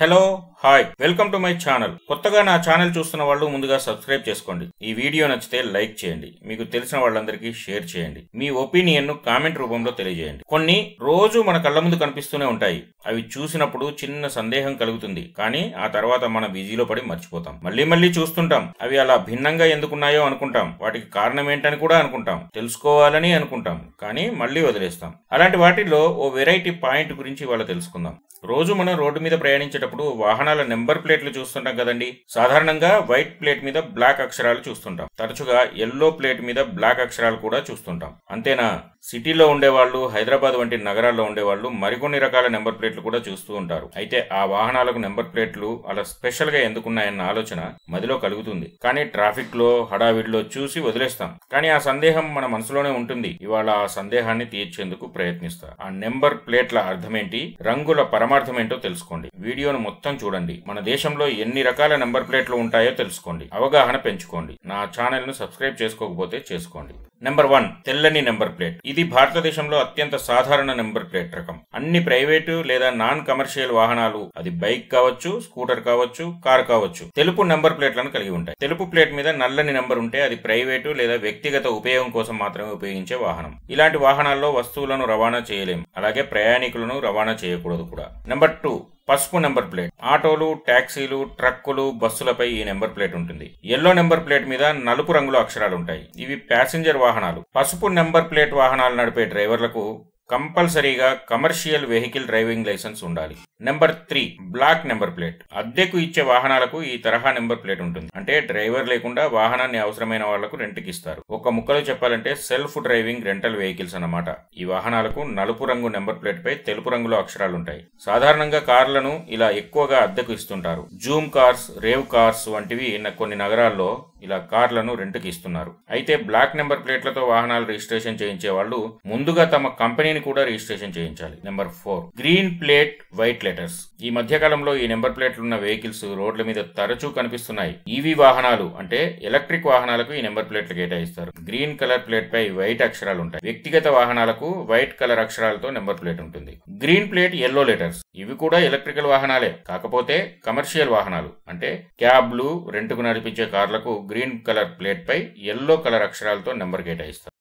Hello hi welcome to my channel. కొత్తగా నా channel చూస్తున్న వాళ్ళు ముందుగా సబ్స్క్రైబ్ చేసుకోండి. ఈ వీడియో నచ్చితే లైక్ చేయండి, మీకు తెలిసిన వాళ్ళందరికీ షేర్ చేయండి, మీ ఒపీనియన్ ను కామెంట్ రూపంలో తెలియజేయండి. కొన్ని రోజు మన కళ్ళ ముందు కనిపిస్తూనే ఉంటాయి. అవి చూసినప్పుడు చిన్న సందేహం కలుగుతుంది, కానీ ఆ తర్వాత మన బిజీలో పడి మర్చిపోతాం. మళ్ళీ చూస్తుంటాం. అవి అలా భిన్నంగా ఎందుకున్నాయో అనుకుంటాం, వాటికి కారణం ఏంటని కూడా అనుకుంటాం, తెలుసుకోవాలని అనుకుంటాం, కానీ మళ్ళీ వదిలేస్తాం. అలాంటి వాటిల్లో ఓ వెరైటీ పాయింట్ గురించి ఇవాళ తెలుసుకుందాం. రోజు మనం రోడ్డు మీద ప్రయాణించేటప్పుడు వాహనాల నెంబర్ ప్లేట్లు చూస్తుంటాం కదండి. సాధారణంగా వైట్ ప్లేట్ మీద బ్లాక్ అక్షరాలు చూస్తుంటాం. తరచుగా ఎల్లో ప్లేట్ మీద బ్లాక్ అక్షరాలు కూడా చూస్తుంటాం. అంతేనా, సిటీలో ఉండేవాళ్ళు, హైదరాబాద్ వంటి నగరాల్లో ఉండేవాళ్ళు మరికొన్ని రకాల నెంబర్ ప్లేట్లు కూడా చూస్తూ ఉంటారు. అయితే ఆ వాహనాలకు నెంబర్ ప్లేట్లు అలా స్పెషల్ గా ఎందుకున్నాయన్న ఆలోచన మదిలో కలుగుతుంది. కానీ ట్రాఫిక్ లో హడావిడిలో చూసి వదిలేస్తాం. కానీ ఆ సందేహం మన మనసులోనే ఉంటుంది. ఇవాళ ఆ సందేహాన్ని తీర్చేందుకు ప్రయత్నిస్తా. ఆ నెంబర్ ప్లేట్ల అర్థమేంటి, రంగుల పరమార్థమేంటో తెలుసుకోండి. వీడియోను మొత్తం చూడండి. మన దేశంలో ఎన్ని రకాల నెంబర్ ప్లేట్లు ఉంటాయో తెలుసుకోండి. అవగాహన పెంచుకోండి. నా ఛానల్ ను సబ్స్క్రైబ్ చేసుకోకపోతే చేసుకోండి. నెంబర్ 1, తెల్లని నెంబర్ ప్లేట్. ఇది భారతదేశంలో అత్యంత సాధారణ నెంబర్ ప్లేట్ రకం. అన్ని ప్రైవేటు లేదా నాన్ కమర్షియల్ వాహనాలు, అది బైక్ కావచ్చు, స్కూటర్ కావచ్చు, కార్ కావచ్చు, తెలుపు నెంబర్ ప్లేట్లను కలిగి ఉంటాయి. తెలుపు ప్లేట్ మీద నల్లని నెంబర్ ఉంటే అది ప్రైవేటు లేదా వ్యక్తిగత ఉపయోగం కోసం మాత్రమే ఉపయోగించే వాహనం. ఇలాంటి వాహనాల్లో వస్తువులను రవాణా చేయలేం, అలాగే ప్రయాణికులను రవాణా చేయకూడదు కూడా. నెంబర్ 2, పసుపు నెంబర్ ప్లేట్. ఆటోలు, టాక్సీలు, ట్రక్కులు, బస్సులపై ఈ నెంబర్ ప్లేట్ ఉంటుంది. ఎల్లో నెంబర్ ప్లేట్ మీద నలుపు రంగులో అక్షరాలు ఉంటాయి. ఇవి ప్యాసింజర్ వాహనాలు. పసుపు నెంబర్ ప్లేట్ వాహనాలు నడిపే డ్రైవర్లకు కంపల్సరీగా కమర్షియల్ వెహికల్ డ్రైవింగ్ లైసెన్స్ ఉండాలి. Number 3, block number plate. అద్దెకు ఇచ్చే వాహనాలకు ఈ తరహా నెంబర్ ప్లేట్ ఉంటుంది. అంటే డ్రైవర్ లేకుండా వాహనాన్ని అవసరమైన వాళ్లకు రెంట్కి ఇస్తారు. ఒక ముక్కలో చెప్పాలంటే సెల్ఫ్ డ్రైవింగ్ రెంటల్ వెహికల్స్ అన్నమాట. ఈ వాహనాలకు నలుపు రంగు నెంబర్ ప్లేట్ పై తెలుపు రంగులో అక్షరాలు ఉంటాయి. సాధారణంగా కార్లను ఇలా ఎక్కువగా అద్దెకు ఇస్తుంటారు. జూమ్ కార్స్, రేవ్ కార్స్ వంటివి కొన్ని నగరాల్లో ఇలా కార్లను రెంట్కి ఇస్తున్నారు. అయితే బ్లాక్ నెంబర్ ప్లేట్లతో వాహనాలు రిజిస్ట్రేషన్ చేయించే వాళ్ళు ముందుగా తమ కంపెనీని కూడా రిజిస్ట్రేషన్ చేయించాలి. Number 4, green plate white letters. ఈ మధ్య కాలంలో ఈ నెంబర్ ప్లేట్లు ఉన్న వెహికల్స్ రోడ్ల మీద తరచూ కనిపిస్తున్నాయి. ఈవీ వాహనాలు అంటే ఎలక్ట్రిక్ వాహనాలకు ఈ నెంబర్ ప్లేట్లు కేటాయిస్తారు. గ్రీన్ కలర్ ప్లేట్ పై వైట్ అక్షరాలు ఉంటాయి. వ్యక్తిగత వాహనాలకు వైట్ కలర్ అక్షరాలతో నెంబర్ ప్లేట్ ఉంటుంది. Green plate yellow letters. ఇవి కూడా ఎలక్ట్రికల్ వాహనాలే, కాకపోతే కమర్షియల్ వాహనాలు అంటే క్యాబ్లు, రెంట్కు నడిపించే కార్లకు గ్రీన్ కలర్ ప్లేట్ పై ఎల్లో కలర్ అక్షరాలతో నెంబర్ కేటాయిస్తారు.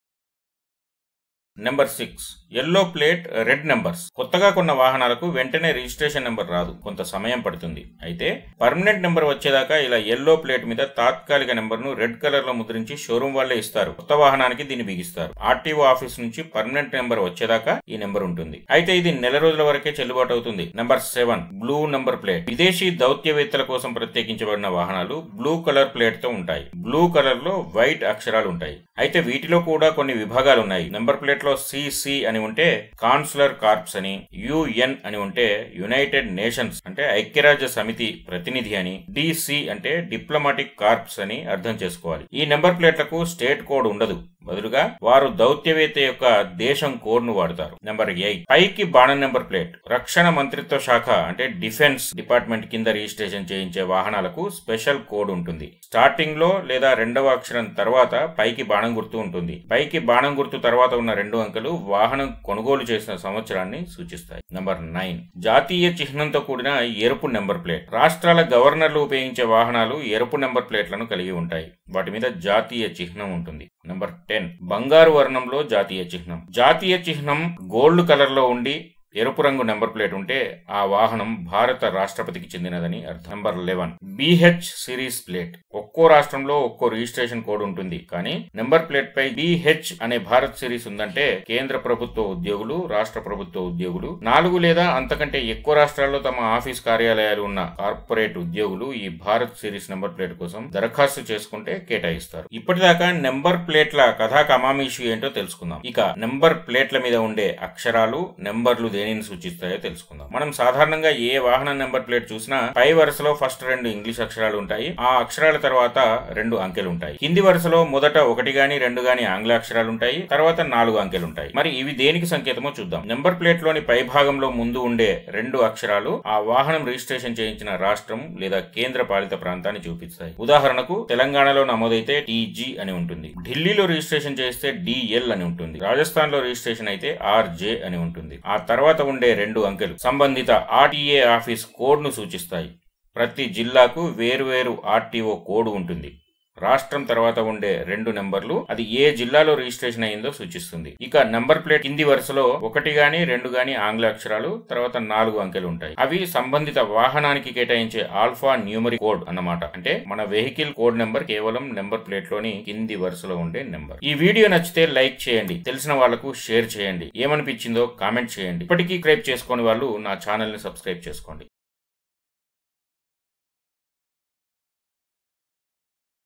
Number 6, yellow plate red numbers. కొత్తగా కొన్న వాహనాలకు వెంటనే రిజిస్ట్రేషన్ నెంబర్ రాదు, కొంత సమయం పడుతుంది. అయితే పర్మనెంట్ నెంబర్ వచ్చేదాకా ఇలా ఎల్లో ప్లేట్ మీద తాత్కాలిక నెంబర్ ను రెడ్ కలర్ లో ముద్రించి షోరూమ్ వాళ్ళే ఇస్తారు. కొత్త వాహనానికి దీన్ని బిగిస్తారు. ఆర్టీఓ ఆఫీస్ నుంచి పర్మనెంట్ నెంబర్ వచ్చేదాకా ఈ నెంబర్ ఉంటుంది. అయితే ఇది నెల రోజుల వరకే చెల్లుబాటు అవుతుంది. Number 7, blue number plate. విదేశీ దౌత్యవేత్తల కోసం ప్రత్యేకించబడిన వాహనాలు బ్లూ కలర్ ప్లేట్ తో ఉంటాయి. బ్లూ కలర్ లో వైట్ అక్షరాలు ఉంటాయి. అయితే వీటిలో కూడా కొన్ని విభాగాలు ఉన్నాయి. నెంబర్ ప్లేట్ లో సిసి అని ఉంటే కాన్సులర్ కార్ప్స్ అని, యుఎన్ అని ఉంటే యునైటెడ్ నేషన్స్ అంటే ఐక్యరాజ్య సమితి ప్రతినిధి అని, డిసి అంటే డిప్లొమాటిక్ కార్ప్స్ అని అర్థం చేసుకోవాలి. ఈ నెంబర్ ప్లేట్లకు స్టేట్ కోడ్ ఉండదు, బదులుగా వారు దౌత్యవేత్త యొక్క దేశం కోడ్ ను వాడతారు. నెంబర్ 8, పైకి బాణం నెంబర్ ప్లేట్. రక్షణ మంత్రిత్వ శాఖ అంటే డిఫెన్స్ డిపార్ట్మెంట్ కింద రిజిస్ట్రేషన్ చేయించే వాహనాలకు స్పెషల్ కోడ్ ఉంటుంది. స్టార్టింగ్ లో లేదా రెండవ అక్షరం తర్వాత పైకి బాణం గుర్తు ఉంటుంది. పైకి బాణం గుర్తు తర్వాత ఉన్న 2 అంకెలు వాహనం కొనుగోలు చేసిన సంవత్సరాన్ని సూచిస్తాయి. నెంబర్ 9, జాతీయ చిహ్నంతో కూడిన ఎరుపు నెంబర్ ప్లేట్. రాష్ట్రాల గవర్నర్లు ఉపయోగించే వాహనాలు ఎరుపు నెంబర్ ప్లేట్లను కలిగి ఉంటాయి. వాటి మీద జాతీయ చిహ్నం ఉంటుంది. నెంబర్ 10, బంగారు వర్ణంలో జాతీయ చిహ్నం. జాతీయ చిహ్నం గోల్డ్ కలర్ లో ఉండి ఎరుపు రంగు నెంబర్ ప్లేట్ ఉంటే ఆ వాహనం భారత రాష్ట్రపతికి చెందినదని అర్థం. Number 11, BH series plate. ఒక్కో రాష్ట్రంలో ఒక్కో రిజిస్ట్రేషన్ కోడ్ ఉంటుంది, కానీ నెంబర్ ప్లేట్ పై బిహెచ్ అనే భారత్ సిరీస్ ఉందంటే కేంద్ర ప్రభుత్వ ఉద్యోగులు, రాష్ట్ర ప్రభుత్వ ఉద్యోగులు, 4 లేదా అంతకంటే ఎక్కువ రాష్ట్రాల్లో తమ ఆఫీస్ కార్యాలయాలు ఉన్న కార్పొరేట్ ఉద్యోగులు ఈ భారత్ సిరీస్ నెంబర్ ప్లేట్ కోసం దరఖాస్తు చేసుకుంటే కేటాయిస్తారు. ఇప్పటిదాకా నెంబర్ ప్లేట్ల కథా కమామీషు ఏంటో తెలుసుకుందాం. ఇక నెంబర్ ప్లేట్ల మీద ఉండే అక్షరాలు, నెంబర్లు దేనిని సూచిస్తాయో తెలుసుకుందాం. మనం సాధారణంగా ఏ వాహనం నెంబర్ ప్లేట్ చూసినా పై వరుసలో ఫస్ట్ 2 ఇంగ్లీష్ అక్షరాలు ఉంటాయి. ఆ అక్షరాల తర్వాత తర్వాత 2 అంకెలు ఉంటాయి. కింది వరుసలో మొదట 1 గాని 2 గాని ఆంగ్ల అక్షరాలు ఉంటాయి. తర్వాత 4 అంకెలు ఉంటాయి. మరి ఇవి దేనికి సంకేతమో చూద్దాం. నెంబర్ ప్లేట్ లోని పై భాగంలో ముందు ఉండే 2 అక్షరాలు ఆ వాహనం రిజిస్ట్రేషన్ చేయించిన రాష్ట్రం లేదా కేంద్ర పాలిత ప్రాంతాన్ని చూపిస్తాయి. ఉదాహరణకు తెలంగాణలో నమోదైతే టీజీ అని ఉంటుంది. ఢిల్లీలో రిజిస్ట్రేషన్ చేస్తే డిఎల్ అని ఉంటుంది. రాజస్థాన్ లో రిజిస్ట్రేషన్ అయితే ఆర్జే అని ఉంటుంది. ఆ తర్వాత ఉండే 2 అంకెలు సంబంధిత ఆర్టీఏ ఆఫీస్ కోడ్ ను సూచిస్తాయి. ప్రతి జిల్లాకు వేరువేరు ఆర్టీఓ కోడ్ ఉంటుంది. రాష్ట్రం తర్వాత ఉండే 2 నెంబర్లు అది ఏ జిల్లాలో రిజిస్ట్రేషన్ అయిందో సూచిస్తుంది. ఇక నెంబర్ ప్లేట్ కింది వరుసలో 1 గాని 2 గాని ఆంగ్ల అక్షరాలు తర్వాత 4 అంకెలు ఉంటాయి. అవి సంబంధిత వాహనానికి కేటాయించే ఆల్ఫా న్యూమరిక్ కోడ్ అన్నమాట. అంటే మన వెహికల్ కోడ్ నెంబర్ కేవలం నెంబర్ ప్లేట్ లోని కింది వరుసలో ఉండే నెంబర్. ఈ వీడియో నచ్చితే లైక్ చేయండి, తెలిసిన వాళ్లకు షేర్ చేయండి, ఏమనిపించిందో కామెంట్ చేయండి. ఇప్పటికీ సబ్స్క్రైబ్ చేసుకోని వాళ్ళు నా ఛానల్ ని సబ్స్క్రైబ్ చేసుకోండి.